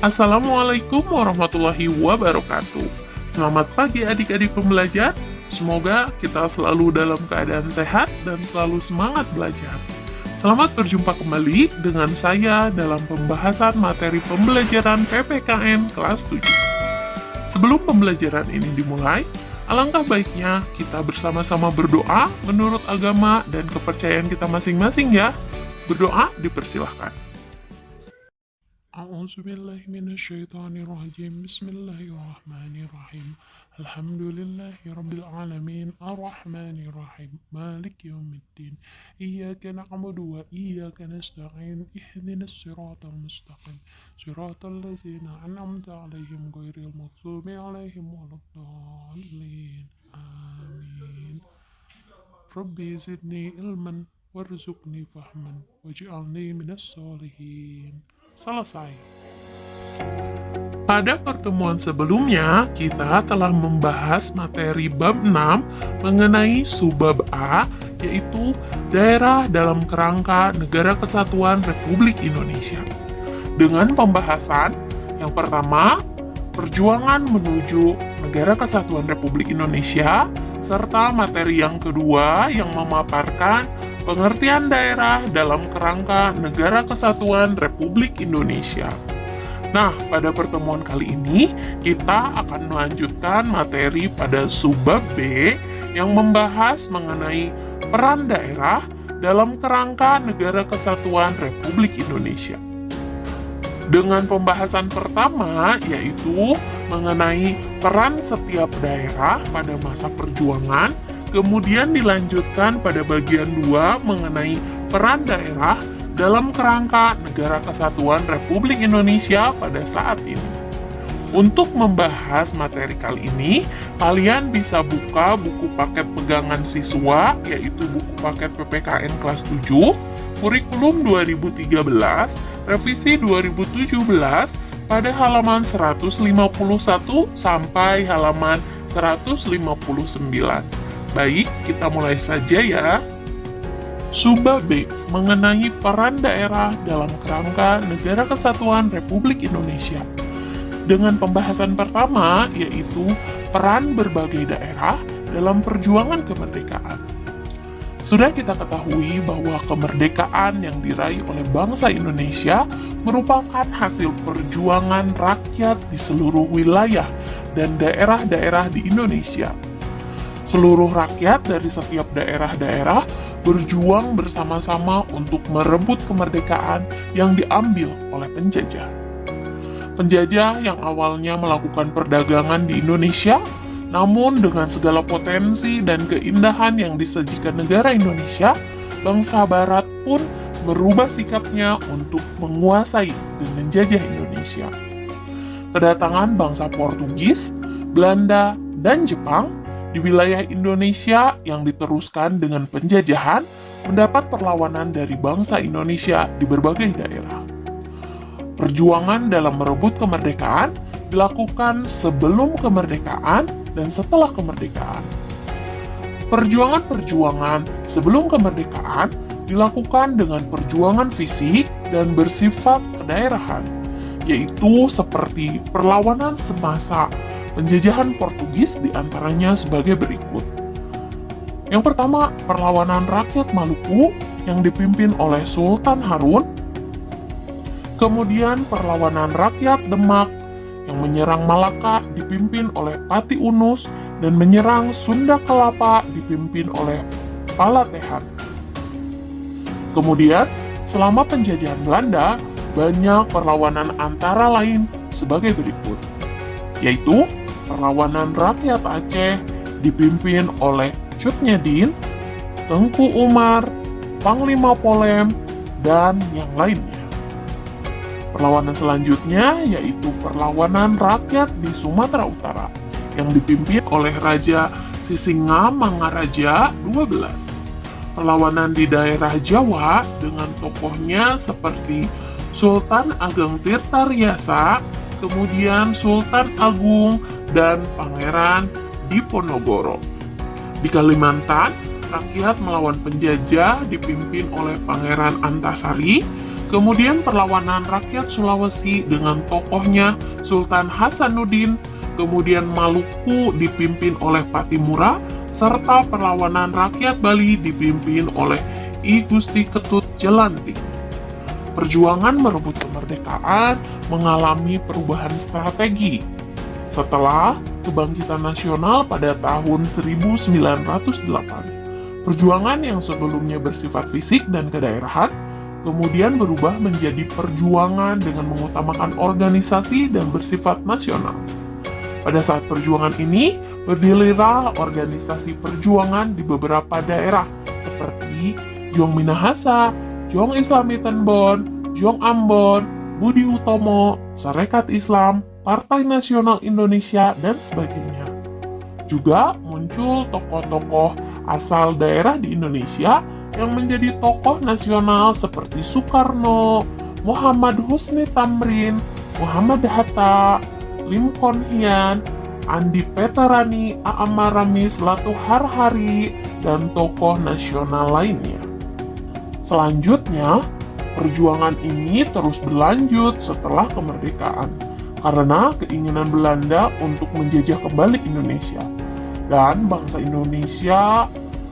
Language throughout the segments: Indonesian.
Assalamualaikum warahmatullahi wabarakatuh. Selamat pagi adik-adik pembelajar. Semoga kita selalu dalam keadaan sehat dan selalu semangat belajar. Selamat berjumpa kembali dengan saya dalam pembahasan materi pembelajaran PPKN kelas 7. Sebelum pembelajaran ini dimulai, alangkah baiknya kita bersama-sama berdoa menurut agama dan kepercayaan kita masing-masing ya. Berdoa dipersilahkan. A'udzubillahi minasyaitonirrajim. Bismillahirrahmanirrahim. Alhamdulillahirabbil alamin. Arrahmanirrahim. Maliki yaumiddin. Iyyaka na'budu wa iyyaka nasta'in. Ihdinas siratal mustaqim. Siratal ladzina an'amta 'alaihim ghairil maghdubi 'alaihim waladdallin. Amin. Rabbi zidni ilman warzuqni fahman waj'alni minas sholihin. Selesai. Pada pertemuan sebelumnya, kita telah membahas materi bab 6 mengenai subbab A, yaitu daerah dalam kerangka Negara Kesatuan Republik Indonesia. Dengan pembahasan yang pertama, perjuangan menuju Negara Kesatuan Republik Indonesia, serta materi yang kedua yang memaparkan pengertian daerah dalam kerangka Negara Kesatuan Republik Indonesia. Nah, pada pertemuan kali ini kita akan melanjutkan materi pada subbab B yang membahas mengenai peran daerah dalam kerangka Negara Kesatuan Republik Indonesia. Dengan pembahasan pertama yaitu mengenai peran setiap daerah pada masa perjuangan, kemudian dilanjutkan pada bagian 2 mengenai peran daerah dalam kerangka Negara Kesatuan Republik Indonesia pada saat ini. Untuk membahas materi kali ini, kalian bisa buka buku paket pegangan siswa, yaitu buku paket PPKN kelas 7, kurikulum 2013, revisi 2017, pada halaman 151 sampai halaman 159. Baik, kita mulai saja ya. Subbab B mengenai peran daerah dalam kerangka Negara Kesatuan Republik Indonesia. Dengan pembahasan pertama yaitu peran berbagai daerah dalam perjuangan kemerdekaan. Sudah kita ketahui bahwa kemerdekaan yang diraih oleh bangsa Indonesia merupakan hasil perjuangan rakyat di seluruh wilayah dan daerah-daerah di Indonesia. Seluruh rakyat dari setiap daerah-daerah berjuang bersama-sama untuk merebut kemerdekaan yang diambil oleh penjajah. Penjajah yang awalnya melakukan perdagangan di Indonesia, namun dengan segala potensi dan keindahan yang disajikan negara Indonesia, bangsa Barat pun merubah sikapnya untuk menguasai dan menjajah Indonesia. Kedatangan bangsa Portugis, Belanda, dan Jepang di wilayah Indonesia yang diteruskan dengan penjajahan mendapat perlawanan dari bangsa Indonesia di berbagai daerah. Perjuangan dalam merebut kemerdekaan dilakukan sebelum kemerdekaan dan setelah kemerdekaan. Perjuangan-perjuangan sebelum kemerdekaan dilakukan dengan perjuangan fisik dan bersifat kedaerahan, yaitu seperti perlawanan semasa penjajahan Portugis diantaranya sebagai berikut. Yang pertama, perlawanan rakyat Maluku yang dipimpin oleh Sultan Harun. Kemudian perlawanan rakyat Demak yang menyerang Malaka dipimpin oleh Pati Unus dan menyerang Sunda Kelapa dipimpin oleh Palatehan. Kemudian, selama penjajahan Belanda, banyak perlawanan antara lain sebagai berikut, yaitu perlawanan rakyat Aceh dipimpin oleh Cut Nyadin, Tengku Umar, Panglima Polem, dan yang lainnya. Perlawanan selanjutnya yaitu perlawanan rakyat di Sumatera Utara yang dipimpin oleh Raja Sisingamangaraja 12. Perlawanan di daerah Jawa dengan tokohnya seperti Sultan Ageng Tirtaryasa, kemudian Sultan Agung, dan Pangeran Diponegoro. Di Kalimantan, rakyat melawan penjajah dipimpin oleh Pangeran Antasari, Kemudian perlawanan rakyat Sulawesi dengan tokohnya Sultan Hasanuddin, kemudian Maluku dipimpin oleh Patimura, serta perlawanan rakyat Bali dipimpin oleh I Gusti Ketut Jelantik. Perjuangan merebut kemerdekaan mengalami perubahan strategi. Setelah kebangkitan nasional pada tahun 1908, perjuangan yang sebelumnya bersifat fisik dan kedaerahan kemudian berubah menjadi perjuangan dengan mengutamakan organisasi dan bersifat nasional. Pada saat perjuangan ini, berdirilah organisasi perjuangan di beberapa daerah seperti Jong Minahasa, Jong Islami Tenbon, Jong Ambon, Budi Utomo, Sarekat Islam, Partai Nasional Indonesia, dan sebagainya. Juga muncul tokoh-tokoh asal daerah di Indonesia yang menjadi tokoh nasional seperti Soekarno, Muhammad Husni Tamrin, Muhammad Hatta, Lim Kon Hian, Andi Petarani, Aam Ramis, Latu Harhari, dan tokoh nasional lainnya. Selanjutnya, perjuangan ini terus berlanjut setelah kemerdekaan karena keinginan Belanda untuk menjajah kembali Indonesia. Dan bangsa Indonesia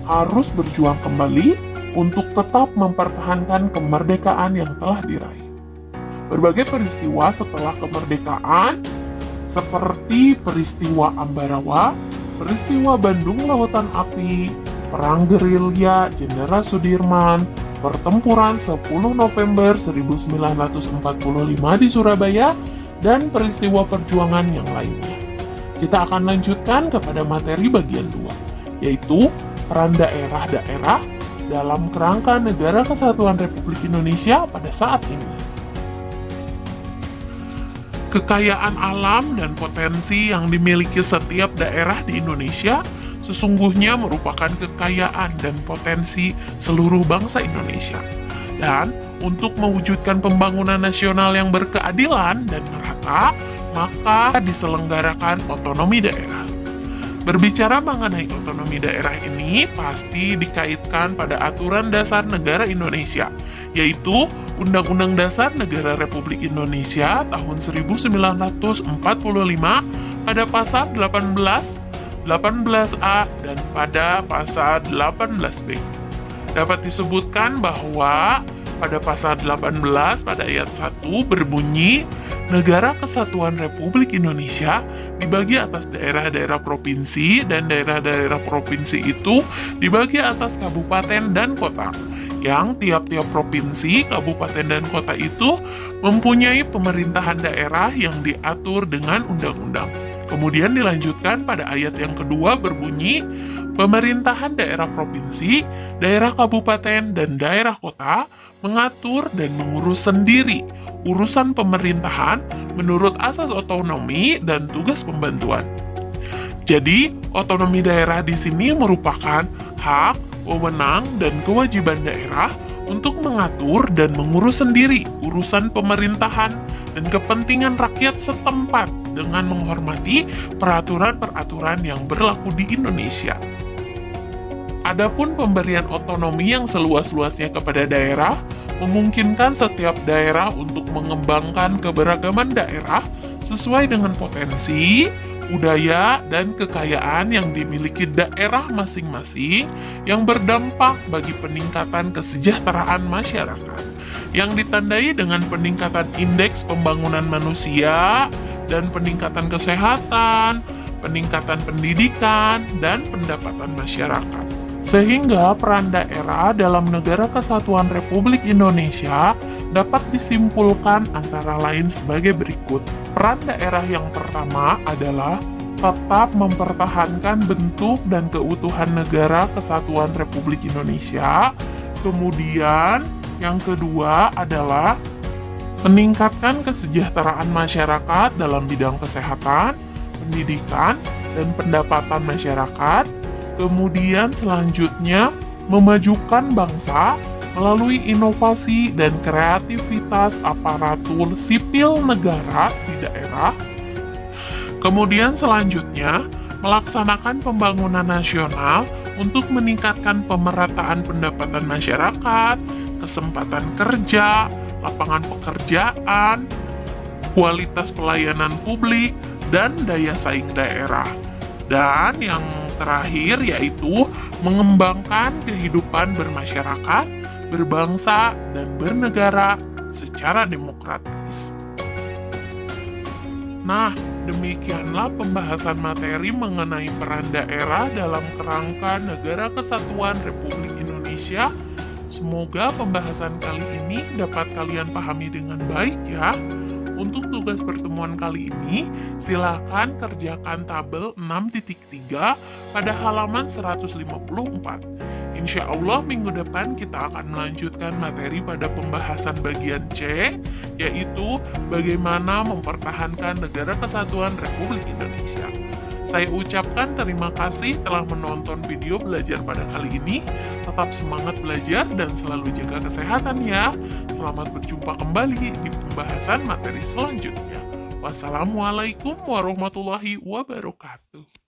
harus berjuang kembali untuk tetap mempertahankan kemerdekaan yang telah diraih. Berbagai peristiwa setelah kemerdekaan, seperti peristiwa Ambarawa, peristiwa Bandung Lautan Api, Perang Gerilya Jenderal Sudirman, pertempuran 10 November 1945 di Surabaya, dan peristiwa perjuangan yang lainnya. Kita akan lanjutkan kepada materi bagian 2, yaitu peran daerah-daerah dalam kerangka Negara Kesatuan Republik Indonesia pada saat ini. Kekayaan alam dan potensi yang dimiliki setiap daerah di Indonesia sesungguhnya merupakan kekayaan dan potensi seluruh bangsa Indonesia. Dan untuk mewujudkan pembangunan nasional yang berkeadilan dan merata, maka diselenggarakan otonomi daerah. Berbicara mengenai otonomi daerah ini pasti dikaitkan pada aturan dasar negara Indonesia, yaitu Undang-Undang Dasar Negara Republik Indonesia tahun 1945 pada pasal 18, 18A, dan pada pasal 18B. Dapat disebutkan bahwa pada pasal 18 pada ayat 1 berbunyi, Negara Kesatuan Republik Indonesia dibagi atas daerah-daerah provinsi, dan daerah-daerah provinsi itu dibagi atas kabupaten dan kota, yang tiap-tiap provinsi, kabupaten, dan kota itu mempunyai pemerintahan daerah yang diatur dengan undang-undang. Kemudian dilanjutkan pada ayat yang kedua berbunyi, pemerintahan daerah provinsi, daerah kabupaten, dan daerah kota mengatur dan mengurus sendiri urusan pemerintahan menurut asas otonomi dan tugas pembantuan. Jadi, otonomi daerah di sini merupakan hak, wewenang, dan kewajiban daerah untuk mengatur dan mengurus sendiri urusan pemerintahan dan kepentingan rakyat setempat dengan menghormati peraturan-peraturan yang berlaku di Indonesia. Adapun pemberian otonomi yang seluas-luasnya kepada daerah memungkinkan setiap daerah untuk mengembangkan keberagaman daerah sesuai dengan potensi, budaya, dan kekayaan yang dimiliki daerah masing-masing yang berdampak bagi peningkatan kesejahteraan masyarakat, yang ditandai dengan peningkatan indeks pembangunan manusia dan peningkatan kesehatan, peningkatan pendidikan, dan pendapatan masyarakat. Sehingga peran daerah dalam Negara Kesatuan Republik Indonesia dapat disimpulkan antara lain sebagai berikut. Peran daerah yang pertama adalah tetap mempertahankan bentuk dan keutuhan Negara Kesatuan Republik Indonesia. Kemudian yang kedua adalah meningkatkan kesejahteraan masyarakat dalam bidang kesehatan, pendidikan, dan pendapatan masyarakat. Kemudian selanjutnya memajukan bangsa melalui inovasi dan kreativitas aparatur sipil negara di daerah. Kemudian selanjutnya melaksanakan pembangunan nasional untuk meningkatkan pemerataan pendapatan masyarakat, kesempatan kerja, lapangan pekerjaan, kualitas pelayanan publik, dan daya saing daerah. Dan yang terakhir yaitu mengembangkan kehidupan bermasyarakat, berbangsa, dan bernegara secara demokratis. Nah, demikianlah pembahasan materi mengenai peran daerah dalam kerangka Negara Kesatuan Republik Indonesia. Semoga pembahasan kali ini dapat kalian pahami dengan baik ya. Untuk tugas pertemuan kali ini, silakan kerjakan tabel 6.3 pada halaman 154. Insya Allah minggu depan kita akan melanjutkan materi pada pembahasan bagian C, yaitu bagaimana mempertahankan Negara Kesatuan Republik Indonesia. Saya ucapkan terima kasih telah menonton video belajar pada kali ini. Tetap semangat belajar dan selalu jaga kesehatan ya. Selamat berjumpa kembali di pembahasan materi selanjutnya. Wassalamualaikum warahmatullahi wabarakatuh.